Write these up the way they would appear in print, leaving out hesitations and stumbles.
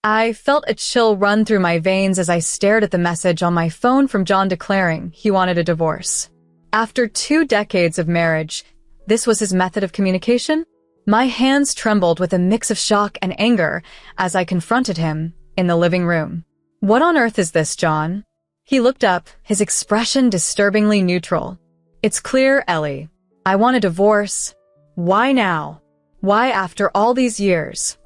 I felt a chill run through my veins as I stared at the message on my phone from John declaring he wanted a divorce. After 2 decades of marriage, this was his method of communication? My hands trembled with a mix of shock and anger as I confronted him in the living room. "What on earth is this, John?" He looked up, his expression disturbingly neutral. "It's clear, Ellie. I want a divorce. Why now? Why after all these years?"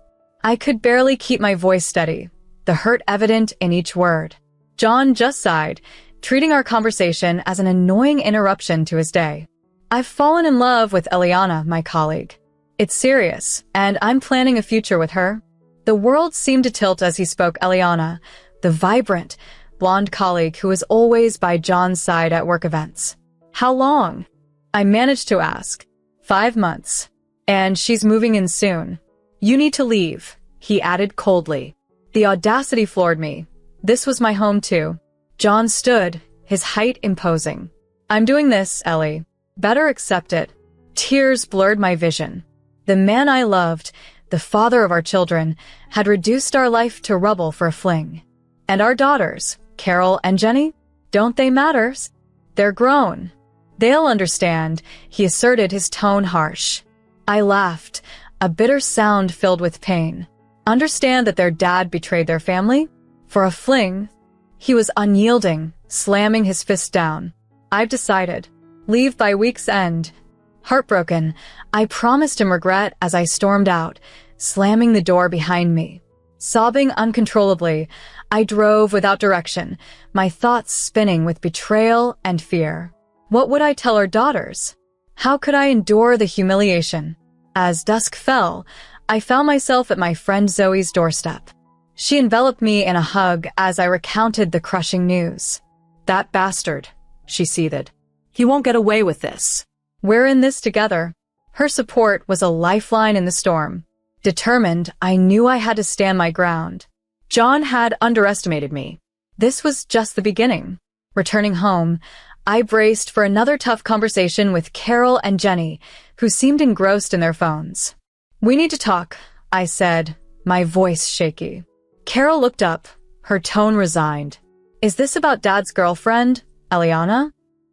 I could barely keep my voice steady, the hurt evident in each word. John just sighed, treating our conversation as an annoying interruption to his day. "I've fallen in love with Eliana, my colleague. It's serious, and I'm planning a future with her." The world seemed to tilt as he spoke. Eliana, the vibrant, blonde colleague who was always by John's side at work events. "How long?" I managed to ask. 5 months. "And she's moving in soon. You need to leave," he added coldly. The audacity floored me. This was my home too. John stood, his height imposing. "I'm doing this, Ellie. Better accept it." Tears blurred my vision. The man I loved, the father of our children, had reduced our life to rubble for a fling. And our daughters, Carol and Jenny? Don't they matter? They're grown. "They'll understand," he asserted, his tone harsh. I laughed, a bitter sound filled with pain. Understand that their dad betrayed their family? For a fling? He was unyielding, slamming his fist down. "I've decided. Leave by week's end." Heartbroken, I promised him regret as I stormed out, slamming the door behind me. Sobbing uncontrollably, I drove without direction, my thoughts spinning with betrayal and fear. What would I tell our daughters? How could I endure the humiliation? As dusk fell, I found myself at my friend Zoe's doorstep. She enveloped me in a hug as I recounted the crushing news. "That bastard," she seethed. "He won't get away with this. We're in this together." Her support was a lifeline in the storm. Determined, I knew I had to stand my ground. John had underestimated me. This was just the beginning. Returning home, I braced for another tough conversation with Carol and Jenny, who seemed engrossed in their phones. "We need to talk," I said, my voice shaky. Carol looked up, her tone resigned. "Is this about Dad's girlfriend, Eliana?"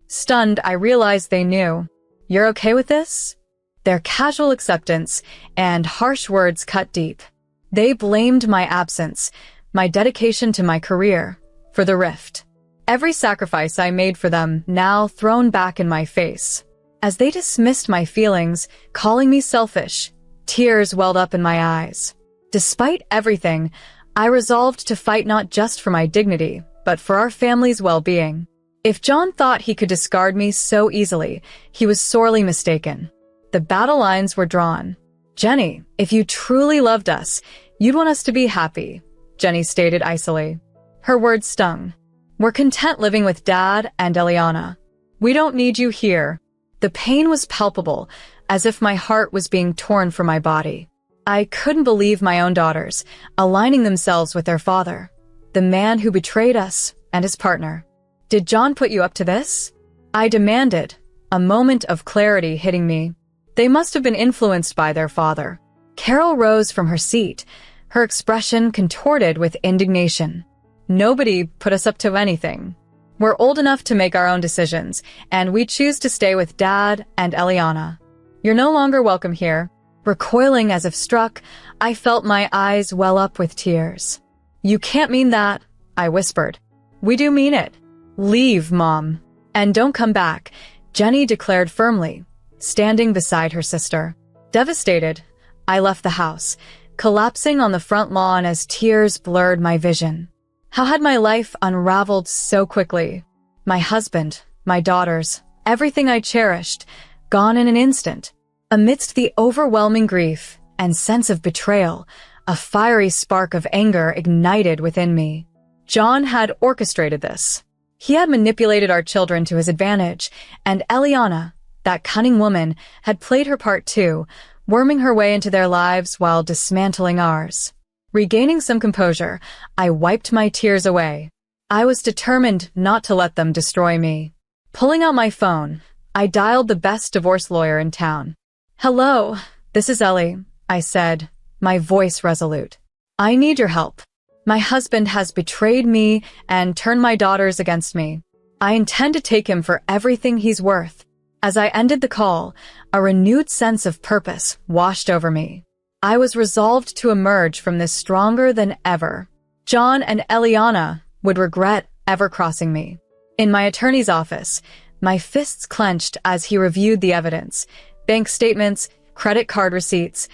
Stunned, I realized they knew. "You're okay with this?" Their casual acceptance and harsh words cut deep. They blamed my absence, my dedication to my career, for the rift. Every sacrifice I made for them now thrown back in my face. As they dismissed my feelings, calling me selfish, tears welled up in my eyes. Despite everything, I resolved to fight not just for my dignity, but for our family's well-being. If John thought he could discard me so easily, he was sorely mistaken. The battle lines were drawn. "Jenny, if you truly loved us, you'd want us to be happy," Jenny stated icily. Her words stung. "We're content living with Dad and Eliana. We don't need you here." The pain was palpable, as if my heart was being torn from my body. I couldn't believe my own daughters, aligning themselves with their father, the man who betrayed us and his partner. "Did John put you up to this?" I demanded, a moment of clarity hitting me. They must have been influenced by their father. Carol rose from her seat, her expression contorted with indignation. "Nobody put us up to anything. We're old enough to make our own decisions, and we choose to stay with Dad and Eliana. You're no longer welcome here." Recoiling as if struck, I felt my eyes well up with tears. "You can't mean that," I whispered. "We do mean it. Leave, Mom. And don't come back," Jenny declared firmly, standing beside her sister. Devastated, I left the house, collapsing on the front lawn as tears blurred my vision. How had my life unraveled so quickly? My husband, my daughters, everything I cherished, gone in an instant. Amidst the overwhelming grief and sense of betrayal, a fiery spark of anger ignited within me. John had orchestrated this. He had manipulated our children to his advantage, and Eliana, that cunning woman, had played her part too, worming her way into their lives while dismantling ours. Regaining some composure, I wiped my tears away. I was determined not to let them destroy me. Pulling out my phone, I dialed the best divorce lawyer in town. "Hello, this is Ellie," I said, my voice resolute. "I need your help." My husband has betrayed me and turned my daughters against me. I intend to take him for everything he's worth. As I ended the call, a renewed sense of purpose washed over me. I was resolved to emerge from this stronger than ever. John and Eliana would regret ever crossing me. In my attorney's office, my fists clenched as he reviewed the evidence, bank statements, credit card receipts,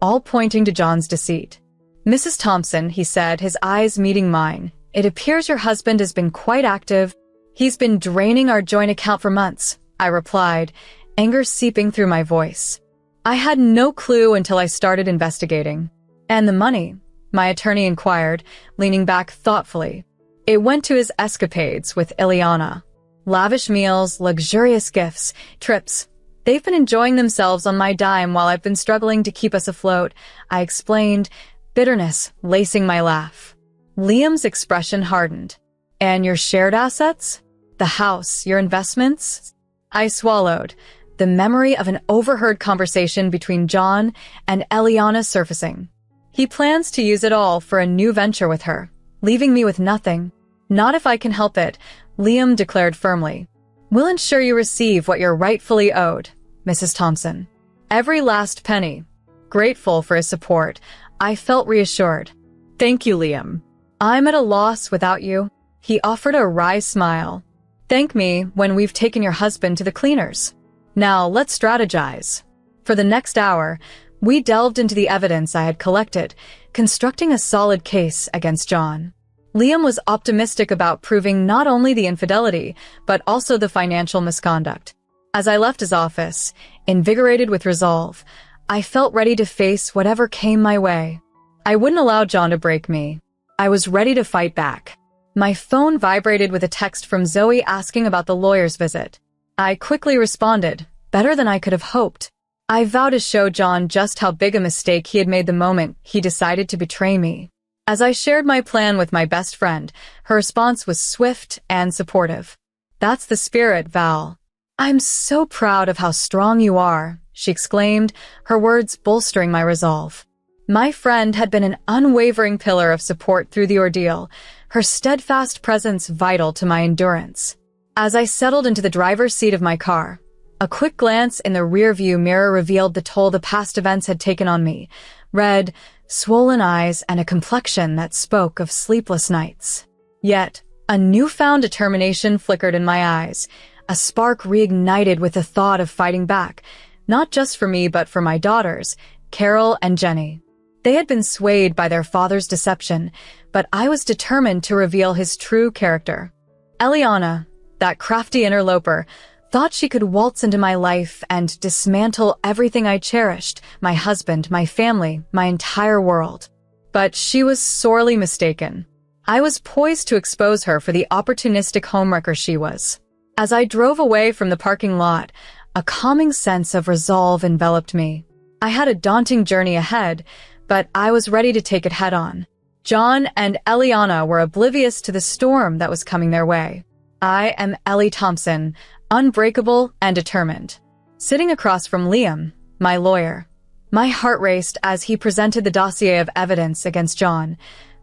all pointing to John's deceit. "Mrs. Thompson," he said, his eyes meeting mine, "it appears your husband has been quite active. He's been draining our joint account for months," I replied, anger seeping through my voice. I had no clue until I started investigating. "And the money?" my attorney inquired, leaning back thoughtfully. "It went to his escapades with Ileana. Lavish meals, luxurious gifts, trips. They've been enjoying themselves on my dime while I've been struggling to keep us afloat," I explained, bitterness lacing my laugh. Liam's expression hardened. "And your shared assets? The house, your investments?" I swallowed, the memory of an overheard conversation between John and Eliana surfacing. "He plans to use it all for a new venture with her, leaving me with nothing." "Not if I can help it," Liam declared firmly. "We'll ensure you receive what you're rightfully owed, Mrs. Thompson. Every last penny." Grateful for his support, I felt reassured. "Thank you, Liam. I'm at a loss without you." He offered a wry smile. "Thank me when we've taken your husband to the cleaners. Now let's strategize." For the next hour, we delved into the evidence I had collected, constructing a solid case against John. Liam was optimistic about proving not only the infidelity, but also the financial misconduct. As I left his office, invigorated with resolve, I felt ready to face whatever came my way. I wouldn't allow John to break me. I was ready to fight back. My phone vibrated with a text from Zoe asking about the lawyer's visit. I quickly responded, better than I could have hoped. I vowed to show John just how big a mistake he had made the moment he decided to betray me. As I shared my plan with my best friend, her response was swift and supportive. "That's the spirit, Val. I'm so proud of how strong you are," she exclaimed, her words bolstering my resolve. My friend had been an unwavering pillar of support through the ordeal, her steadfast presence vital to my endurance. As I settled into the driver's seat of my car, a quick glance in the rearview mirror revealed the toll the past events had taken on me. Red, swollen eyes, and a complexion that spoke of sleepless nights. Yet, a newfound determination flickered in my eyes, a spark reignited with the thought of fighting back, not just for me but for my daughters, Carol and Jenny. They had been swayed by their father's deception, but I was determined to reveal his true character. Eliana, that crafty interloper, thought she could waltz into my life and dismantle everything I cherished, my husband, my family, my entire world. But she was sorely mistaken. I was poised to expose her for the opportunistic homewrecker she was. As I drove away from the parking lot, a calming sense of resolve enveloped me. I had a daunting journey ahead, but I was ready to take it head-on. John and Eliana were oblivious to the storm that was coming their way. I am Ellie Thompson, unbreakable and determined. Sitting across from Liam, my lawyer, my heart raced as he presented the dossier of evidence against John,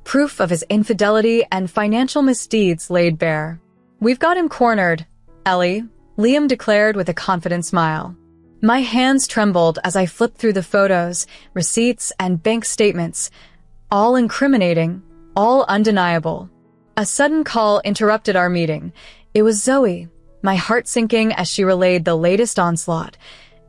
proof of his infidelity and financial misdeeds laid bare. "We've got him cornered, Ellie," Liam declared with a confident smile. My hands trembled as I flipped through the photos, receipts, and bank statements, all incriminating, all undeniable. A sudden call interrupted our meeting. It was Zoe, my heart sinking as she relayed the latest onslaught.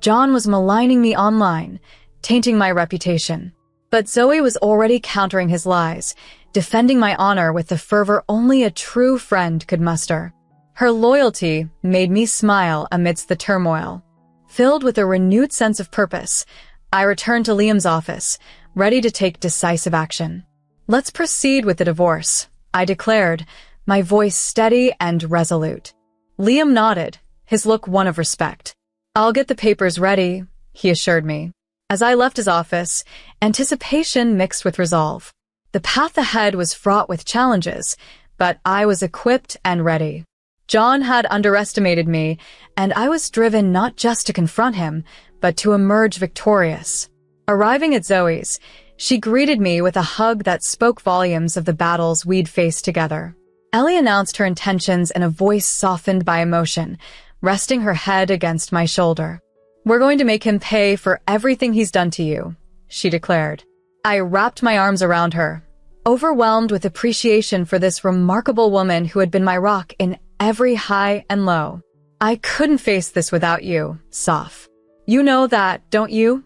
John was maligning me online, tainting my reputation. But Zoe was already countering his lies, defending my honor with the fervor only a true friend could muster. Her loyalty made me smile amidst the turmoil. Filled with a renewed sense of purpose, I returned to Liam's office, ready to take decisive action. "Let's proceed with the divorce," I declared, my voice steady and resolute. Liam nodded, his look one of respect. "I'll get the papers ready," he assured me. As I left his office, anticipation mixed with resolve. The path ahead was fraught with challenges, but I was equipped and ready. John had underestimated me, and I was driven not just to confront him, but to emerge victorious. Arriving at Zoe's, She greeted me with a hug that spoke volumes of the battles we'd faced together. Ellie announced her intentions in a voice softened by emotion, resting her head against my shoulder. "We're going to make him pay for everything he's done to you," she declared. I wrapped my arms around her, overwhelmed with appreciation for this remarkable woman who had been my rock in every high and low. "I couldn't face this without you, Soph. You know that, don't you?"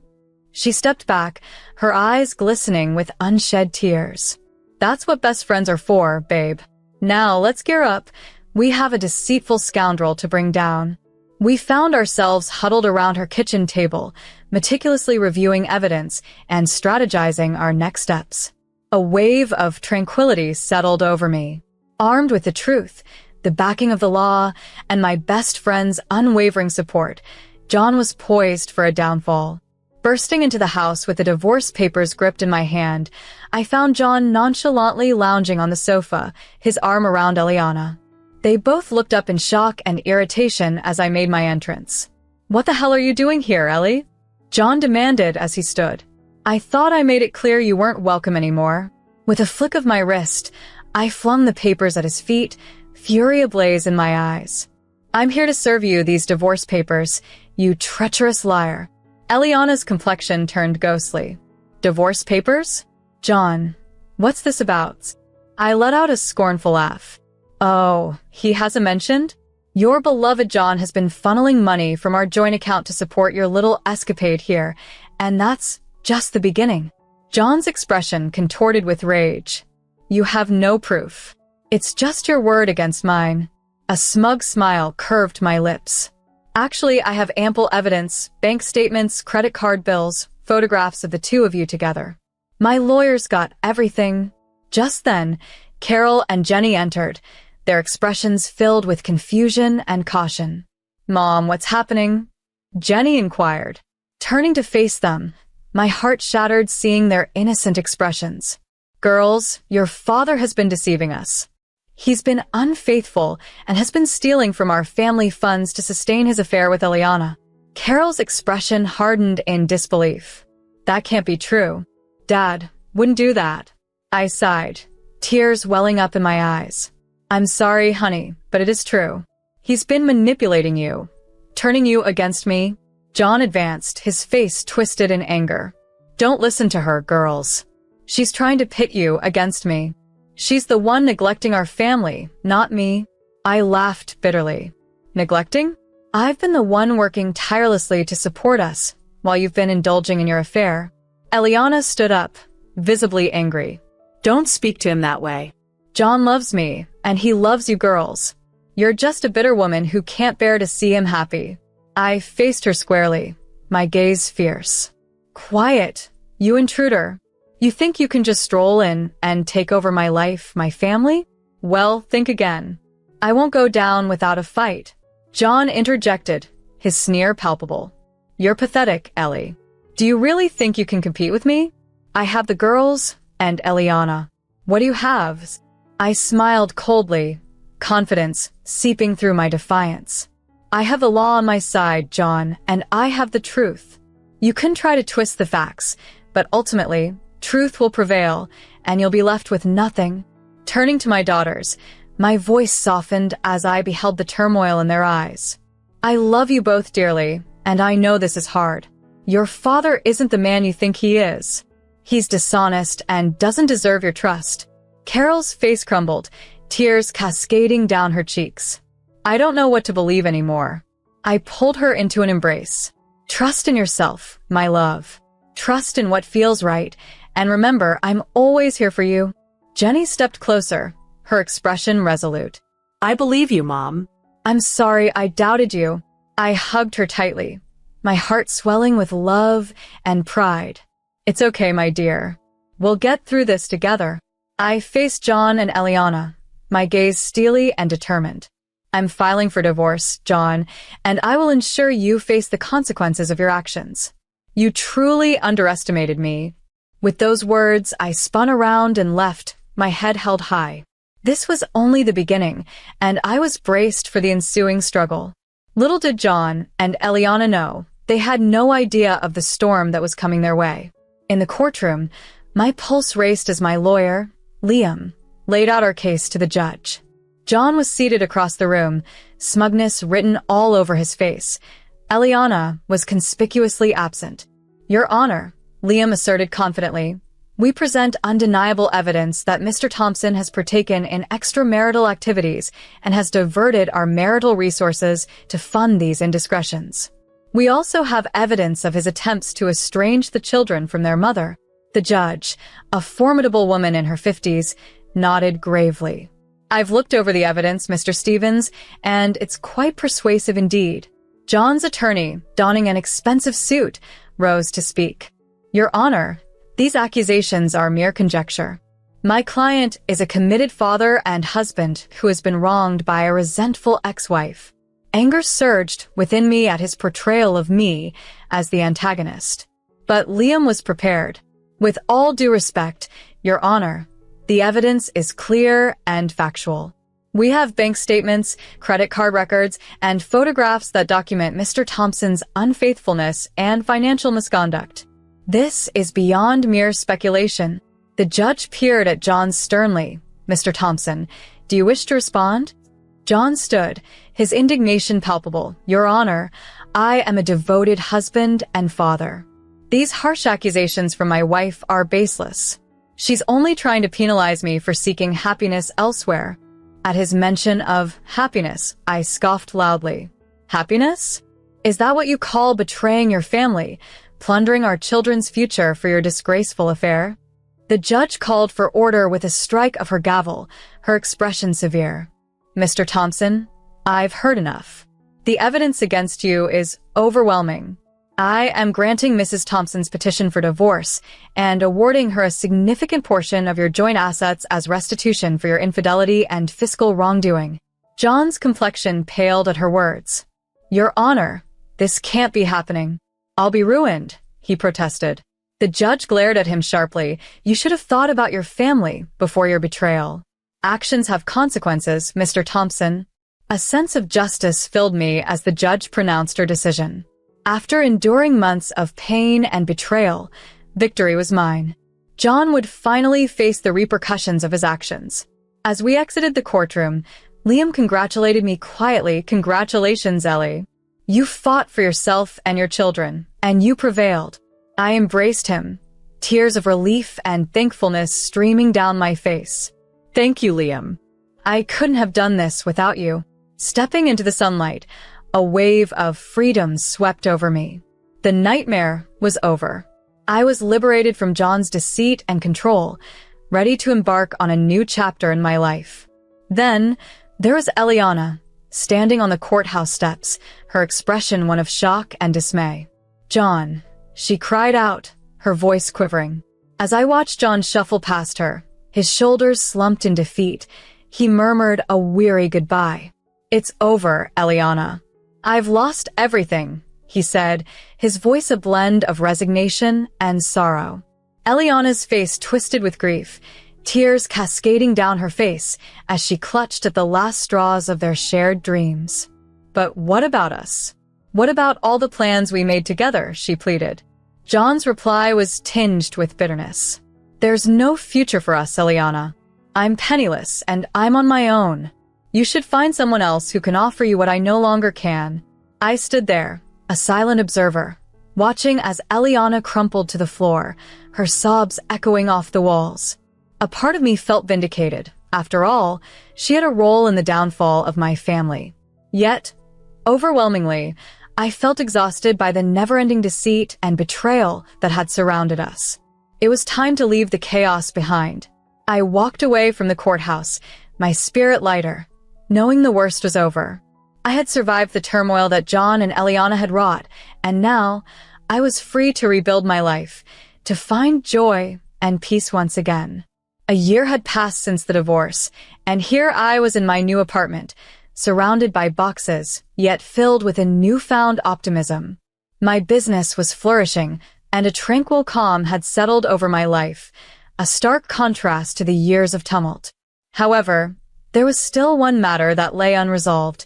She stepped back, her eyes glistening with unshed tears. "That's what best friends are for, babe. Now let's gear up. We have a deceitful scoundrel to bring down." We found ourselves huddled around her kitchen table, meticulously reviewing evidence and strategizing our next steps. A wave of tranquility settled over me. Armed with the truth, the backing of the law, and my best friend's unwavering support, John was poised for a downfall. Bursting into the house with the divorce papers gripped in my hand, I found John nonchalantly lounging on the sofa, his arm around Eliana. They both looked up in shock and irritation as I made my entrance. "What the hell are you doing here, Ellie?" John demanded as he stood. "I thought I made it clear you weren't welcome anymore." With a flick of my wrist, I flung the papers at his feet, fury ablaze in my eyes. "I'm here to serve you these divorce papers, you treacherous liar." Eliana's complexion turned ghostly. "Divorce papers? John, what's this about?" I let out a scornful laugh. "Oh, he hasn't mentioned? Your beloved John has been funneling money from our joint account to support your little escapade here, and that's just the beginning." John's expression contorted with rage. "You have no proof. It's just your word against mine." A smug smile curved my lips. "Actually, I have ample evidence, bank statements, credit card bills, photographs of the two of you together. My lawyers got everything." Just then, Carol and Jenny entered, their expressions filled with confusion and caution. "Mom, what's happening?" Jenny inquired. Turning to face them, my heart shattered seeing their innocent expressions. "Girls, your father has been deceiving us. He's been unfaithful and has been stealing from our family funds to sustain his affair with Eliana." Carol's expression hardened in disbelief. "That can't be true. Dad wouldn't do that." I sighed, tears welling up in my eyes. "I'm sorry, honey, but it is true. He's been manipulating you, turning you against me." John advanced, his face twisted in anger. "Don't listen to her, girls. She's trying to pit you against me. She's the one neglecting our family, not me." I laughed bitterly. "Neglecting? I've been the one working tirelessly to support us, while you've been indulging in your affair." Eliana stood up, visibly angry. "Don't speak to him that way. John loves me, and he loves you girls. You're just a bitter woman who can't bear to see him happy." I faced her squarely, my gaze fierce. "Quiet, you intruder. You think you can just stroll in and take over my life, my family? Well, think again. I won't go down without a fight." John interjected, his sneer palpable. "You're pathetic, Ellie. Do you really think you can compete with me? I have the girls and Eliana. What do you have?" I smiled coldly, confidence seeping through my defiance. "I have the law on my side, John, and I have the truth. You can try to twist the facts, but ultimately, truth will prevail, and you'll be left with nothing." Turning to my daughters, my voice softened as I beheld the turmoil in their eyes. "I love you both dearly, and I know this is hard. Your father isn't the man you think he is. He's dishonest and doesn't deserve your trust." Carol's face crumbled, tears cascading down her cheeks. "I don't know what to believe anymore." I pulled her into an embrace. "Trust in yourself, my love. Trust in what feels right, and remember, I'm always here for you." Jenny stepped closer, her expression resolute. "I believe you, Mom." "I'm sorry I doubted you." I hugged her tightly, my heart swelling with love and pride. "It's okay, my dear. We'll get through this together." I faced John and Eliana, my gaze steely and determined. "I'm filing for divorce, John, and I will ensure you face the consequences of your actions. You truly underestimated me." With those words, I spun around and left, my head held high. This was only the beginning, and I was braced for the ensuing struggle. Little did John and Eliana know, they had no idea of the storm that was coming their way. In the courtroom, My pulse raced as my lawyer, Liam, laid out our case to the judge. John was seated across the room, smugness written all over his face. Eliana was conspicuously absent. Your Honor, Liam asserted confidently, we present undeniable evidence that Mr. Thompson has partaken in extramarital activities and has diverted our marital resources to fund these indiscretions. We also have evidence of his attempts to estrange the children from their mother. The judge, a formidable woman in her 50s, nodded gravely. I've looked over the evidence, Mr. Stevens, and it's quite persuasive indeed. John's attorney, donning an expensive suit, rose to speak. Your Honor, these accusations are mere conjecture. My client is a committed father and husband who has been wronged by a resentful ex-wife. Anger surged within me at his portrayal of me as the antagonist. But Liam was prepared. With all due respect, Your Honor, the evidence is clear and factual. We have bank statements, credit card records, and photographs that document Mr. Thompson's unfaithfulness and financial misconduct. This is beyond mere speculation. The judge peered at John sternly. Mr. Thompson, do you wish to respond? John stood, his indignation palpable. Your Honor, I am a devoted husband and father. These harsh accusations from my wife are baseless. She's only trying to penalize me for seeking happiness elsewhere. At his mention of happiness, I scoffed loudly. Happiness? Is that what you call betraying your family, plundering our children's future for your disgraceful affair? The judge called for order with a strike of her gavel, her expression severe. Mr. Thompson, I've heard enough. The evidence against you is overwhelming. I am granting Mrs. Thompson's petition for divorce and awarding her a significant portion of your joint assets as restitution for your infidelity and fiscal wrongdoing. John's complexion paled at her words. Your Honor, this can't be happening. I'll be ruined, he protested. The judge glared at him sharply. You should have thought about your family before your betrayal. Actions have consequences, Mr. Thompson. A sense of justice filled me as the judge pronounced her decision. After enduring months of pain and betrayal, victory was mine. John would finally face the repercussions of his actions. As we exited the courtroom, Liam congratulated me quietly. Congratulations, Ellie. You fought for yourself and your children, and you prevailed. I embraced him, tears of relief and thankfulness streaming down my face. Thank you, Liam. I couldn't have done this without you. Stepping into the sunlight, a wave of freedom swept over me. The nightmare was over. I was liberated from John's deceit and control, ready to embark on a new chapter in my life. Then, there was Eliana, standing on the courthouse steps, her expression one of shock and dismay. John, she cried out, her voice quivering. As I watched John shuffle past her, his shoulders slumped in defeat, he murmured a weary goodbye. It's over, Eliana. I've lost everything, he said, his voice a blend of resignation and sorrow. Eliana's face twisted with grief, tears cascading down her face as she clutched at the last straws of their shared dreams. But what about us? What about all the plans we made together? She pleaded. John's reply was tinged with bitterness. There's no future for us, Eliana. I'm penniless and I'm on my own. You should find someone else who can offer you what I no longer can. I stood there, a silent observer, watching as Eliana crumpled to the floor, her sobs echoing off the walls. A part of me felt vindicated. After all, she had a role in the downfall of my family. Yet, overwhelmingly, I felt exhausted by the never-ending deceit and betrayal that had surrounded us. It was time to leave the chaos behind. I walked away from the courthouse, my spirit lighter, knowing the worst was over. I had survived the turmoil that John and Eliana had wrought, and now I was free to rebuild my life, to find joy and peace once again. A year had passed since the divorce, and here I was in my new apartment, surrounded by boxes, yet filled with a newfound optimism. My business was flourishing, and a tranquil calm had settled over my life, a stark contrast to the years of tumult. However, there was still one matter that lay unresolved: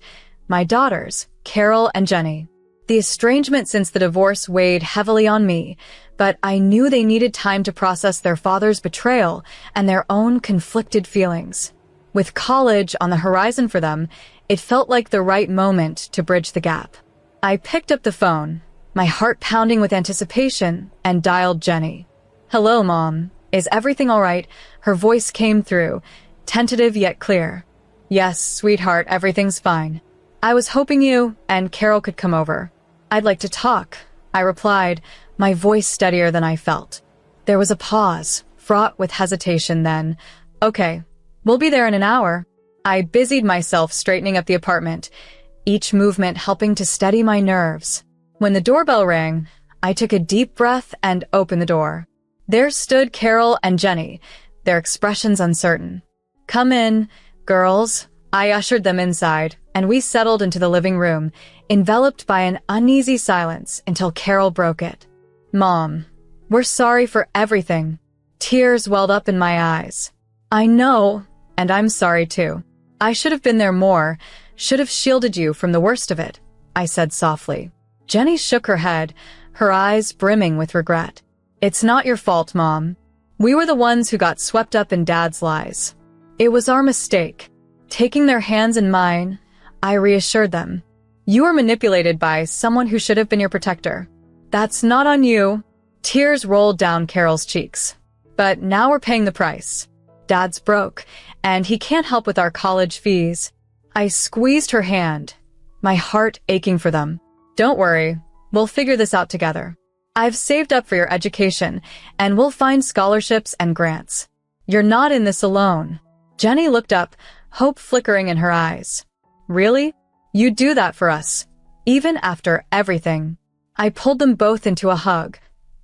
my daughters, Carol and Jenny. The estrangement since the divorce weighed heavily on me, but I knew they needed time to process their father's betrayal and their own conflicted feelings. With college on the horizon for them, it felt like the right moment to bridge the gap. I picked up the phone, my heart pounding with anticipation, and dialed Jenny. "Hello, Mom. Is everything all right?" Her voice came through, tentative yet clear. "Yes, sweetheart, everything's fine. I was hoping you and Carol could come over. I'd like to talk," I replied, my voice steadier than I felt. There was a pause, fraught with hesitation, then, "Okay, we'll be there in an hour." I busied myself straightening up the apartment, each movement helping to steady my nerves. When the doorbell rang, I took a deep breath and opened the door. There stood Carol and Jenny, their expressions uncertain. "Come in, girls." I ushered them inside, and we settled into the living room, enveloped by an uneasy silence until Carol broke it. "Mom, we're sorry for everything." Tears welled up in my eyes. "I know, and I'm sorry too. I should have been there more, should have shielded you from the worst of it," I said softly. Jenny shook her head, her eyes brimming with regret. "It's not your fault, Mom. We were the ones who got swept up in Dad's lies. It was our mistake." Taking their hands in mine, I reassured them. "You were manipulated by someone who should have been your protector. That's not on you." Tears rolled down Carol's cheeks. "But now we're paying the price. Dad's broke, and he can't help with our college fees." I squeezed her hand, my heart aching for them. "Don't worry, we'll figure this out together. I've saved up for your education, and we'll find scholarships and grants. You're not in this alone." Jenny looked up, hope flickering in her eyes. "Really? You'd do that for us, even after everything?" I pulled them both into a hug,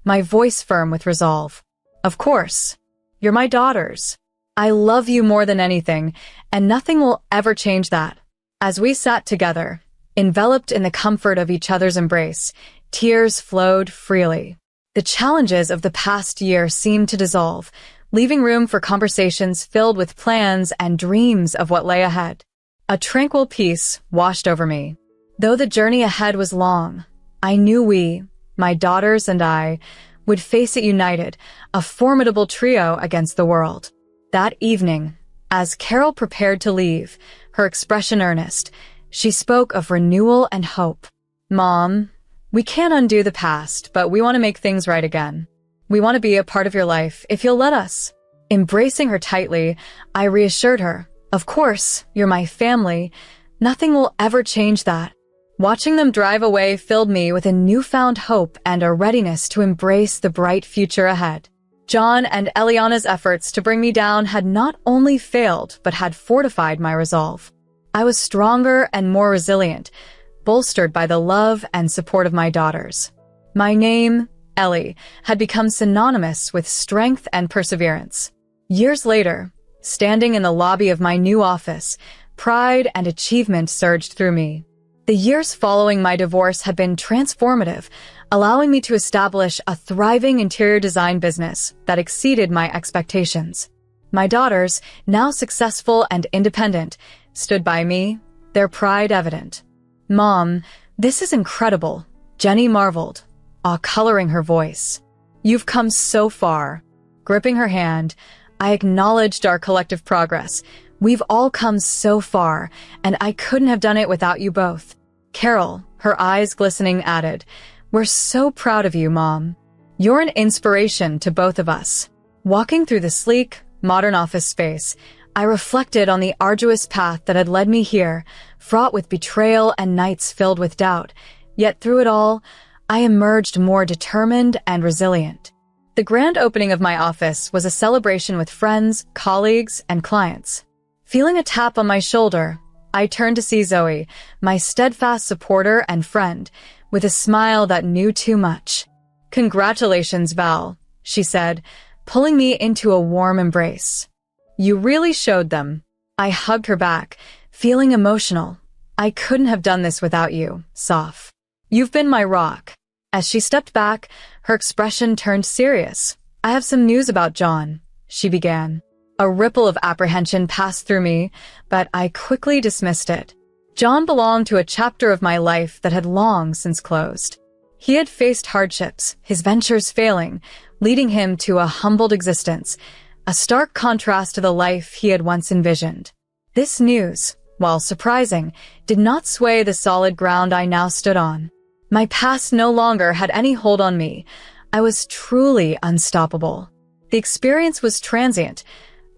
my voice firm with resolve. "Of course. You're my daughters. I love you more than anything, and nothing will ever change that." As we sat together, enveloped in the comfort of each other's embrace, tears flowed freely. The challenges of the past year seemed to dissolve, leaving room for conversations filled with plans and dreams of what lay ahead. A tranquil peace washed over me. Though the journey ahead was long, I knew we, my daughters and I, would face it united, a formidable trio against the world. That evening, as Carol prepared to leave, her expression earnest, she spoke of renewal and hope. "Mom, we can't undo the past, but we want to make things right again. We want to be a part of your life, if you'll let us." Embracing her tightly, I reassured her, "Of course, you're my family. Nothing will ever change that." Watching them drive away filled me with a newfound hope and a readiness to embrace the bright future ahead. John and Eliana's efforts to bring me down had not only failed, but had fortified my resolve. I was stronger and more resilient, bolstered by the love and support of my daughters. My name, Ellie, had become synonymous with strength and perseverance. Years later, standing in the lobby of my new office, pride and achievement surged through me. The years following my divorce had been transformative, allowing me to establish a thriving interior design business that exceeded my expectations. My daughters, now successful and independent, stood by me, their pride evident. "Mom, this is incredible," Jenny marveled, awe coloring her voice. "You've come so far." Gripping her hand, I acknowledged our collective progress. "We've all come so far, and I couldn't have done it without you both." Carol, her eyes glistening, added, "We're so proud of you, Mom. You're an inspiration to both of us." Walking through the sleek, modern office space, I reflected on the arduous path that had led me here, fraught with betrayal and nights filled with doubt. Yet through it all, I emerged more determined and resilient. The grand opening of my office was a celebration with friends, colleagues, and clients. Feeling a tap on my shoulder, I turned to see Zoe, my steadfast supporter and friend, with a smile that knew too much. "Congratulations, Val," she said, pulling me into a warm embrace. "You really showed them." I hugged her back, feeling emotional. "I couldn't have done this without you, Soph. You've been my rock." As she stepped back, her expression turned serious. "I have some news about John," she began. A ripple of apprehension passed through me, but I quickly dismissed it. John belonged to a chapter of my life that had long since closed. He had faced hardships, his ventures failing, leading him to a humbled existence, a stark contrast to the life he had once envisioned. This news, while surprising, did not sway the solid ground I now stood on. My past no longer had any hold on me. I was truly unstoppable. The experience was transient.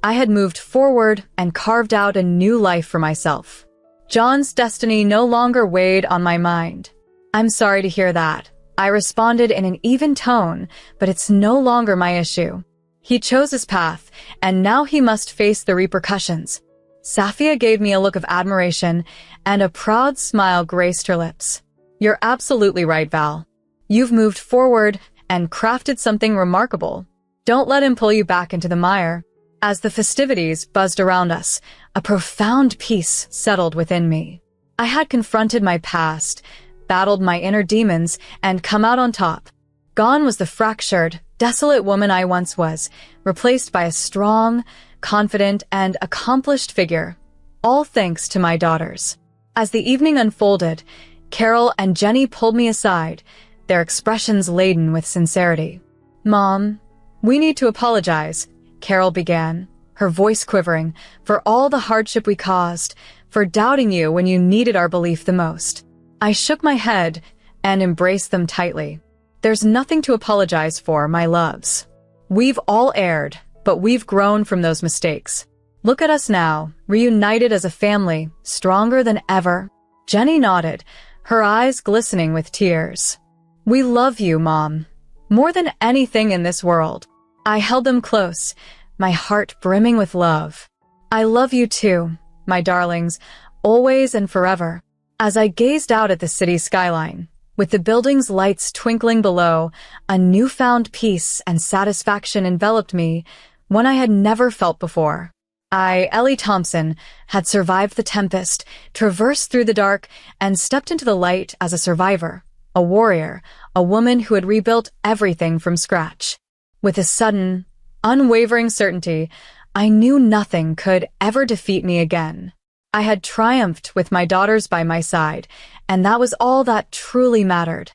I had moved forward and carved out a new life for myself. John's destiny no longer weighed on my mind. "I'm sorry to hear that," I responded in an even tone, "but it's no longer my issue. He chose his path, and now he must face the repercussions." Safia gave me a look of admiration, and a proud smile graced her lips. "You're absolutely right, Val. You've moved forward and crafted something remarkable. Don't let him pull you back into the mire." As the festivities buzzed around us, a profound peace settled within me. I had confronted my past, battled my inner demons, and come out on top. Gone was the fractured, desolate woman I once was, replaced by a strong, confident, and accomplished figure, all thanks to my daughters. As the evening unfolded, Carol and Jenny pulled me aside, their expressions laden with sincerity. "Mom, we need to apologize," Carol began, her voice quivering, "for all the hardship we caused, for doubting you when you needed our belief the most." I shook my head and embraced them tightly. "There's nothing to apologize for, my loves. We've all erred, but we've grown from those mistakes. Look at us now, reunited as a family, stronger than ever." Jenny nodded, her eyes glistening with tears. "We love you, Mom, more than anything in this world." I held them close, my heart brimming with love. "I love you too, my darlings, always and forever." As I gazed out at the city skyline, with the building's lights twinkling below, a newfound peace and satisfaction enveloped me, one I had never felt before. I, Ellie Thompson, had survived the tempest, traversed through the dark, and stepped into the light as a survivor, a warrior, a woman who had rebuilt everything from scratch. With a sudden, unwavering certainty, I knew nothing could ever defeat me again. I had triumphed with my daughters by my side, and that was all that truly mattered.